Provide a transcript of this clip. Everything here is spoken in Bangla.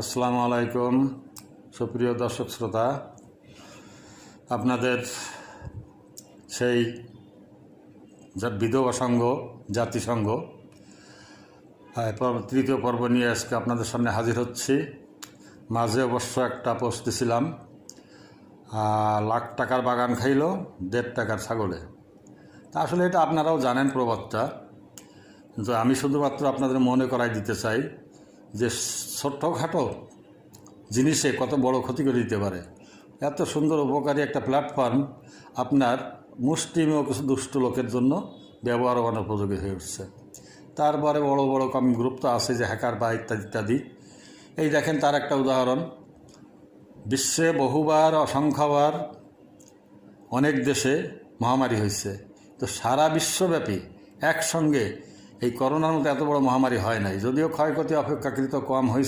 আসসালামু আলাইকুম সুপ্রিয় দর্শক শ্রোতা, আপনাদের সেই বিধবা সংঘ জাতিসংঘ তৃতীয় পর্ব নিয়ে আজকে আপনাদের সামনে হাজির হচ্ছি। মাঝে অবশ্য একটা পোস্ট দিছিলাম, লাখ টাকার বাগান খাইল 1.5 টাকার ছাগলে। তা আসলে এটা আপনারাও জানেন প্রবাদটা, কিন্তু আমি শুধুমাত্র আপনাদের মনে করাই দিতে চাই যে ছোট্টখাটো জিনিসে কত বড় ক্ষতি করে দিতে পারে। এত সুন্দর উপকারী একটা প্ল্যাটফর্ম আপনার মুষ্টিমেয় কিছু দুষ্ট লোকের জন্য ব্যবহার অনুপযোগী হয়ে উঠছে। তারপরে বড় বড় কমিউনিটি গ্রুপ তো আছে যে হ্যাকার বা ইত্যাদি ইত্যাদি। এই দেখেন তার একটা উদাহরণ, বিশ্বে বহুবার অসংখ্যবার অনেক দেশে মহামারী হয়েছে, তো সারা বিশ্বব্যাপী একসঙ্গে এই করোনার মতো এত বড় মহামারী হয় নাই, যদিও ক্ষয়ক্ষতি অপেক্ষাকৃত কম হয়েছে।